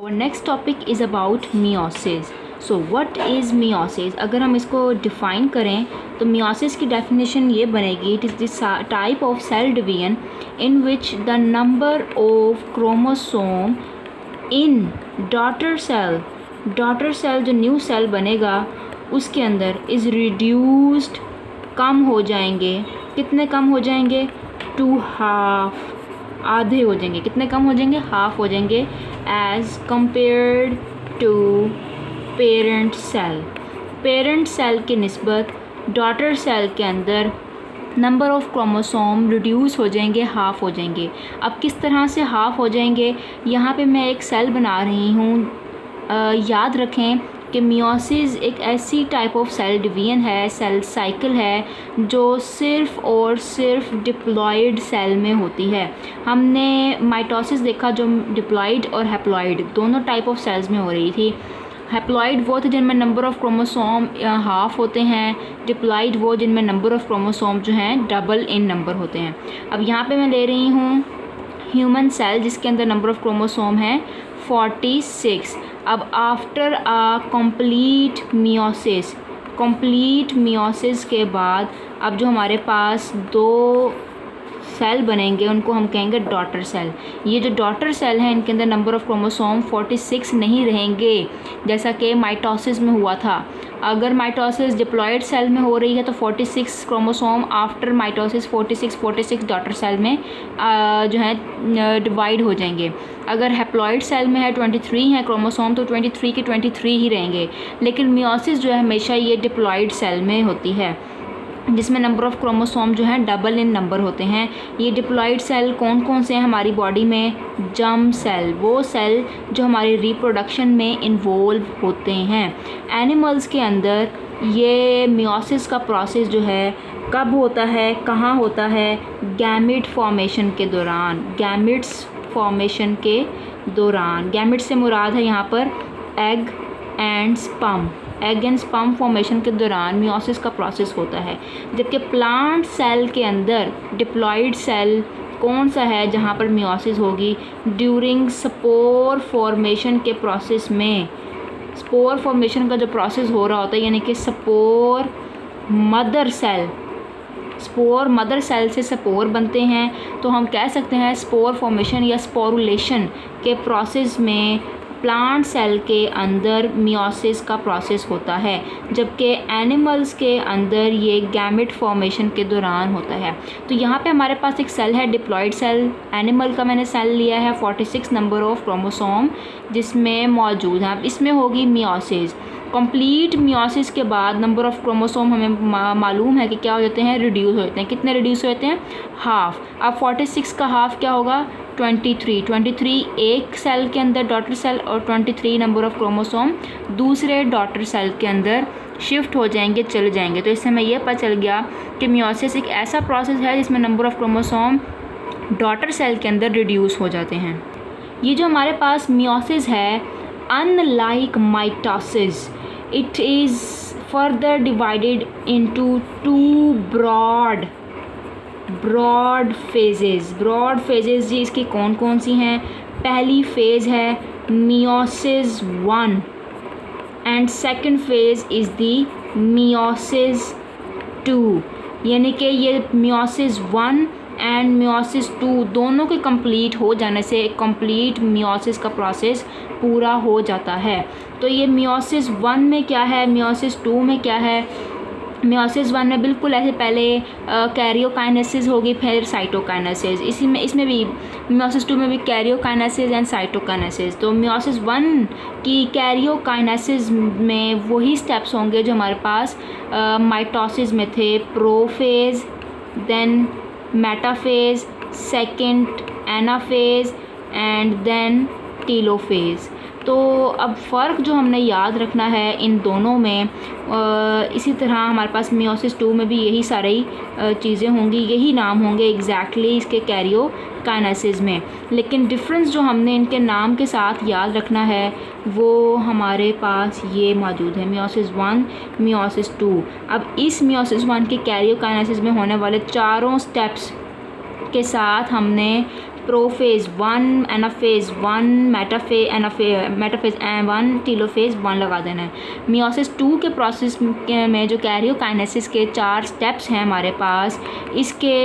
और next topic is about meiosis. So what is meiosis? अगर हम इसको डिफ़ाइन करें तो मियोसिस की डेफिनेशन ये बनेगी, it is this type of cell division in which the number of chromosome in daughter cell जो न्यू सेल बनेगा उसके अंदर इज़ रिड्यूस्ड, कम हो जाएंगे। कितने कम हो जाएंगे? टू हाफ, आधे हो जाएंगे। कितने कम हो जाएंगे? हाफ हो जाएंगे as compared to parent cell. Parent cell की निस्बत डॉटर सेल के अंदर नंबर ऑफ़ क्रोमोसोम रिड्यूस हो जाएंगे, हाफ हो जाएंगे। अब किस तरह से हाफ हो जाएंगे? यहाँ पे मैं एक सेल बना रही हूँ। याद रखें कि मियोसिस एक ऐसी टाइप ऑफ सेल डिवीजन है, सेल साइकिल है, जो सिर्फ़ और सिर्फ डिप्लॉयड सेल में होती है। हमने माइटोसिस देखा जो डिप्लॉयड और हैप्लॉयड दोनों टाइप ऑफ सेल्स में हो रही थी। हैप्लॉयड वो थे जिनमें नंबर ऑफ़ क्रोमोसोम हाफ होते हैं, डिप्लॉयड वो जिनमें नंबर ऑफ़ क्रोमोसोम जो हैं डबल इन नंबर होते हैं। अब यहाँ पे मैं ले रही हूँ ह्यूमन सेल जिसके अंदर नंबर ऑफ़ क्रोमोसोम है 46। अब आफ्टर कंप्लीट मियोसिस के बाद अब जो हमारे पास दो सेल बनेंगे उनको हम कहेंगे डॉटर सेल। ये जो डॉटर सेल हैं इनके अंदर नंबर ऑफ़ क्रोमोसोम 46 नहीं रहेंगे जैसा कि माइटोसिस में हुआ था। अगर माइटोसिस डिप्लॉयड सेल में हो रही है तो 46 chromosome after mitosis 46 daughter cell में जो है डिवाइड हो जाएंगे। अगर हैप्लॉयड सेल में है 23 हैं क्रोमोसोम तो 23 के 23 ही रहेंगे। लेकिन मियोसिस जो है हमेशा ये डिप्लॉयड सेल में होती है जिसमें नंबर ऑफ़ क्रोमोसोम जो हैं डबल इन नंबर होते हैं। ये डिप्लॉयड सेल कौन कौन से हैं हमारी बॉडी में? जर्म सेल, वो सेल जो हमारी रिप्रोडक्शन में इन्वॉल्व होते हैं। एनिमल्स के अंदर ये मियोसिस का प्रोसेस जो है कब होता है, कहाँ होता है? गैमेट फॉर्मेशन के दौरान, गैमेट्स फॉर्मेशन के दौरान। गैमेट से मुराद है यहाँ पर एग एंड स्पर्म फॉर्मेशन के दौरान मियोसिस का प्रोसेस होता है। जबकि प्लांट सेल के अंदर डिप्लॉयड सेल कौन सा है जहाँ पर मियोसिस होगी? ड्यूरिंग स्पोर फॉर्मेशन के प्रोसेस में। स्पोर फॉर्मेशन का जो प्रोसेस हो रहा होता है यानी कि स्पोर मदर सेल से स्पोर बनते हैं, तो हम कह सकते हैं स्पोर फॉर्मेशन या स्पोरुलेशन के प्रोसेस में प्लांट सेल के अंदर मियोसिस का प्रोसेस होता है, जबकि एनिमल्स के अंदर ये गैमेट फॉर्मेशन के दौरान होता है। तो यहाँ पे हमारे पास एक सेल है डिप्लॉयड सेल। एनिमल का मैंने सेल लिया है 46 नंबर ऑफ़ क्रोमोसोम जिसमें मौजूद है। अब इसमें होगी मियोसिस। कंप्लीट मियोसिस के बाद नंबर ऑफ़ क्रोमोसोम हमें मालूम है कि क्या हो जाते हैं? रिड्यूस हो जाते हैं। कितने रिड्यूस होते हैं? हाफ। अब 46 का हाफ क्या होगा? 23 एक सेल के अंदर डॉटर सेल और 23 नंबर ऑफ़ क्रोमोसोम दूसरे डॉटर सेल के अंदर शिफ्ट हो जाएंगे, चले जाएंगे। तो इससे हमें यह पता चल गया कि मियोसिस एक ऐसा प्रोसेस है जिसमें number of chromosome daughter cell के अंदर रिड्यूस हो जाते हैं। ये जो हमारे पास मियोसिस है, unlike mitosis, it is further divided into two broad phases जी इसकी कौन कौन सी हैं? पहली फ़ेज़ है meiosis 1 and second phase is the meiosis 2। यानी कि ये मियोसिस 1 एंड मियोसिस 2 दोनों के कंप्लीट हो जाने से कंप्लीट मियोसिस का प्रोसेस पूरा हो जाता है। तो ये मियोसिस 1 में क्या है, मियोसिस 2 में क्या है? मियोसिस 1 में बिल्कुल ऐसे पहले कैरियोकाइनेसिस होगी, फिर साइटोकाइनेसिस। इसमें भी मियोसिस 2 में भी कैरियोकाइनेसिस एंड साइटोकाइनेसिस। तो मियोसिस 1 की कैरियोकाइनेसिस में वही स्टेप्स होंगे जो हमारे पास माइटोसिस में थे। Prophase, then metaphase, second anaphase and then telophase. तो अब फ़र्क जो हमने याद रखना है इन दोनों में, इसी तरह हमारे पास मियोसिस 2 में भी यही सारी चीज़ें होंगी, यही नाम होंगे एग्जैक्टली इसके कैरियोकाइनेसिस में। लेकिन डिफरेंस जो हमने इनके नाम के साथ याद रखना है वो हमारे पास ये मौजूद है, मियोसिस 1, मियोसिस 2। अब इस मियोसिस 1 के कैरियोकाइनेसिस में होने वाले चारों स्टेप्स के साथ हमने प्रोफेज 1, एनाफेज 1, मेटाफेज 1, टीलोफेज 1 लगा देना है। मियोसिस 2 के प्रोसेस में जो कैरियोकाइनेसिस के 4 स्टेप्स हैं हमारे पास, इसके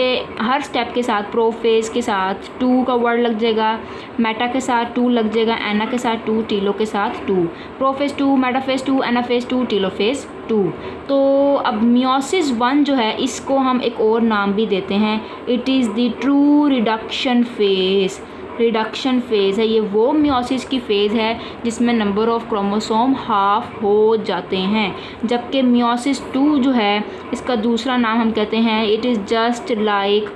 हर स्टेप के साथ प्रोफेज के साथ 2 का वर्ड लग जाएगा, मेटा के साथ 2 लग जाएगा, एना के साथ 2, टीलो के साथ 2, प्रोफेज 2, मेटाफेज 2, एनाफेज 2, टीलोफेज 2। तो अब मियोसिस 1 जो है इसको हम एक और नाम भी देते हैं, it is the true reduction phase. Reduction phase है ये, वो मियोसिस की फ़ेज़ है जिसमें नंबर ऑफ़ क्रोमोसोम हाफ हो जाते हैं। जबकि मियोसिस 2 जो है इसका दूसरा नाम हम कहते हैं, it is just like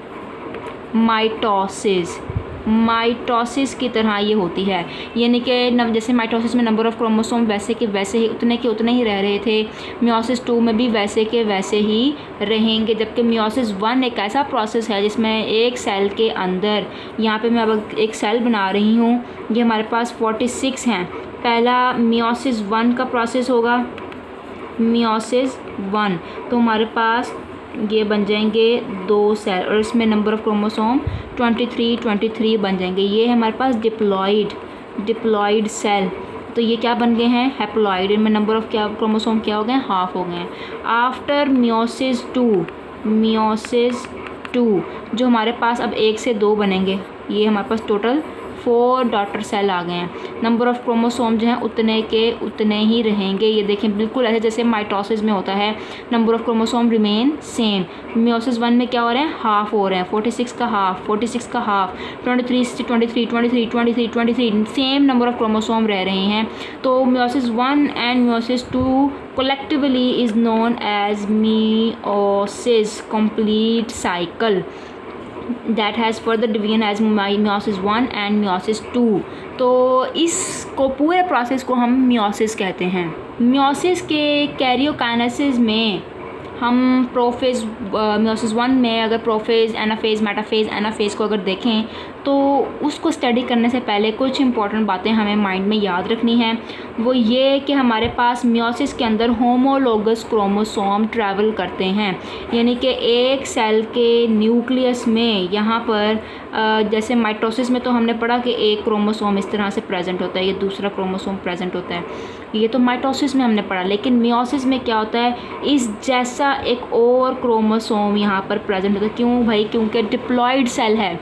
mitosis. Mitosis की तरह ये होती है, यानी कि जैसे माइटोसिस में नंबर ऑफ़ क्रोमोसोम वैसे के वैसे ही उतने के उतने ही रह रहे थे, मियोसिस 2 में भी वैसे के वैसे ही रहेंगे। जबकि मियोसिस 1 एक ऐसा प्रोसेस है जिसमें एक सेल के अंदर, यहाँ पे मैं अब एक सेल बना रही हूँ, ये हमारे पास 46 हैं। पहला मियोसिस 1 का प्रोसेस होगा, मियोसिस 1, तो हमारे पास ये बन जाएंगे 2 सेल और इसमें नंबर ऑफ़ क्रोमोसोम 23 बन जाएंगे। ये है हमारे पास डिप्लॉइड सेल, तो ये क्या बन गए हैं, हैप्लॉइड। इनमें नंबर ऑफ़ क्रोमोसोम क्या हो गए, हाफ हो गए हैं। आफ्टर मियोसिस 2 जो हमारे पास अब 1 से 2 बनेंगे, ये हमारे पास टोटल 4 डॉटर सेल आ गए हैं। नंबर ऑफ़ क्रोमोसोम जो हैं उतने के उतने ही रहेंगे। ये देखें बिल्कुल ऐसे जैसे माइटोसिस में होता है, number of chromosome remain same. Meiosis 1 में क्या हो रहे हैं, हाफ हो रहे हैं, 46 का हाफ, 23 से 23 सेम नंबर ऑफ़ क्रोमोसोम रह रहे हैं। तो meiosis 1 and meiosis 2 collectively is known as meiosis complete cycle that has further division as meiosis 1 and meiosis 2। तो इसको पूरे प्रोसेस को हम मियोसिस कहते हैं। मियोसिस के कैरियोकाइनेसिस में हम प्रोफेज मियोसिस 1 में अगर प्रोफेज, एनाफेज, मेटाफेज, एनाफेज को अगर देखें तो उसको स्टडी करने से पहले कुछ इंपॉर्टेंट बातें हमें माइंड में याद रखनी हैं। वो ये कि हमारे पास मियोसिस के अंदर होमोलोगस क्रोमोसोम ट्रैवल करते हैं, यानी कि एक सेल के न्यूक्लियस में यहाँ पर जैसे माइटोसिस में तो हमने पढ़ा कि एक क्रोमोसोम इस तरह से प्रेजेंट होता है, ये दूसरा क्रोमोसोम प्रेजेंट होता है, ये तो माइटोसिस में हमने पढ़ा। लेकिन मियोसिस में क्या होता है, इस जैसा एक और क्रोमोसोम यहाँ पर प्रेजेंट होता है। क्यों भाई, क्योंकि डिप्लॉइड सेल है।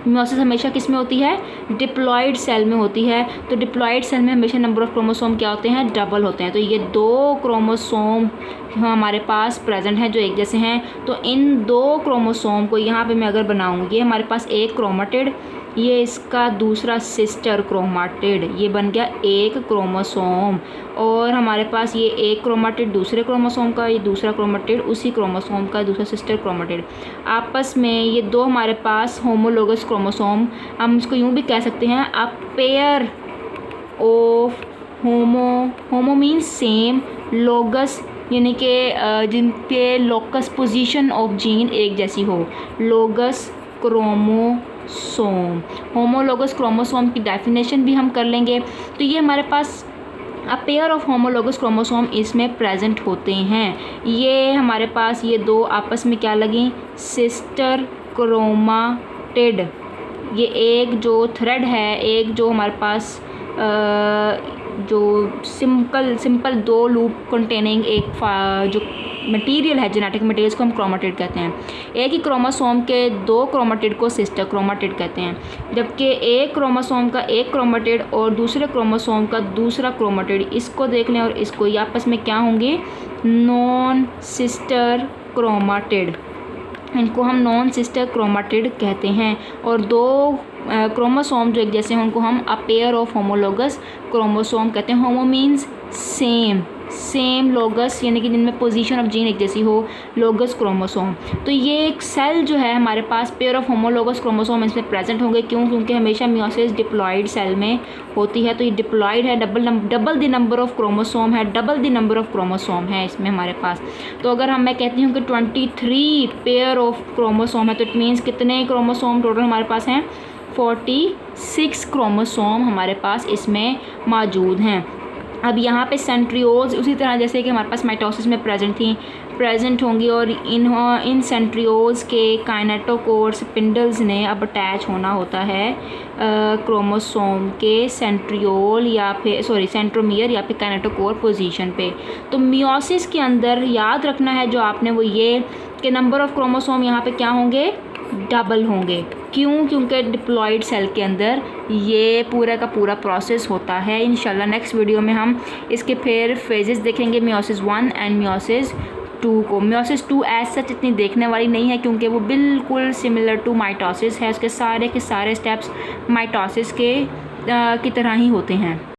मियोसिस हमेशा किस में होती है, डिप्लॉइड सेल में होती है। तो डिप्लॉइड सेल में हमेशा नंबर ऑफ़ क्रोमोसोम क्या होते हैं, डबल होते हैं। तो ये 2 क्रोमोसोम हमारे पास प्रेजेंट हैं जो एक जैसे हैं। तो इन 2 क्रोमोसोम को यहाँ पे मैं अगर बनाऊँ, ये हमारे पास एक क्रोमेटिड, ये इसका दूसरा सिस्टर क्रोमेटिड, ये बन गया एक क्रोमोसोम। और हमारे पास ये एक क्रोमेटिड दूसरे क्रोमोसोम का, ये दूसरा क्रोमेटिड उसी क्रोमोसोम का दूसरा सिस्टर क्रोमेटिड। आपस में ये 2 हमारे पास होमोलोगस क्रोमोसोम, हम इसको यूँ भी कह सकते हैं, a pair of homo means same, logous यानी कि जिनके लोकस पोजीशन ऑफ जीन एक जैसी हो, लोगस क्रोमोसोम। होमोलोगस क्रोमोसोम की डेफिनेशन भी हम कर लेंगे। तो ये हमारे पास a pair of homologous chromosome इसमें प्रेजेंट होते हैं। ये हमारे पास ये 2 आपस में क्या लगी, सिस्टर क्रोमेटिड। ये एक जो थ्रेड है, एक जो हमारे पास जो सिंपल 2 लूप कंटेनिंग एक जो मटेरियल है, जेनेटिक मटेरियल, इसको हम क्रोमेटिड कहते हैं। एक ही क्रोमोसोम के 2 क्रोमेटिड को सिस्टर क्रोमेटिड कहते हैं। जबकि एक क्रोमोसोम का एक क्रोमेटिड और दूसरे क्रोमोसोम का दूसरा क्रोमेटिड, इसको देख लें और इसको, ये आपस में क्या होंगे, नॉन सिस्टर क्रोमेटिड। इनको हम नॉन सिस्टर क्रोमेटिड कहते हैं। और 2 क्रोमोसोम जो एक जैसे हैं उनको हम अ पेयर ऑफ होमोलोगस क्रोमोसोम कहते हैं। होमो मीन्स सेम, लोगस यानी कि जिनमें पोजीशन ऑफ जीन एक जैसी हो, लोगस क्रोमोसोम। तो ये एक सेल जो है हमारे पास पेयर ऑफ होमोलोगस क्रोमोसोम इसमें प्रेजेंट होंगे। क्यों, क्योंकि हमेशा मियोसिस डिप्लॉइड सेल में होती है। तो ये डिप्लॉइड है, double the number of chromosome है, double the number of chromosome है इसमें हमारे पास। तो अगर मैं कहती हूँ कि 23 पेयर ऑफ क्रोमोसोम है, तो इट मीन्स कितने क्रोमोसोम टोटल हमारे पास हैं, 46 क्रोमोसोम हमारे पास इसमें मौजूद हैं। अब यहाँ पे सेंट्रियोल्स उसी तरह जैसे कि हमारे पास माइटोसिस में प्रेजेंट थी, प्रेजेंट होंगी और इन सेंट्रियोल्स के काइनेटोकोर स्पिंडल्स ने अब अटैच होना होता है क्रोमोसोम के सेंट्रियोल या फिर सेंट्रोमियर या फिर काइनेटोकोर पोजीशन पे। तो मियोसिस के अंदर याद रखना है जो आपने वो ये कि नंबर ऑफ क्रोमोसोम यहाँ पे क्या होंगे, डबल होंगे। क्यों? क्योंकि डिप्लॉयड सेल के अंदर ये पूरा का पूरा प्रोसेस होता है। इंशाल्लाह नेक्स्ट वीडियो में हम इसके फिर फेजेस देखेंगे, मियोसिस 1 एंड मियोसिस 2 को। मियोसिस 2 एज सच इतनी देखने वाली नहीं है क्योंकि वो बिल्कुल सिमिलर टू माइटोसिस है, उसके सारे के सारे स्टेप्स माइटोसिस की तरह ही होते हैं।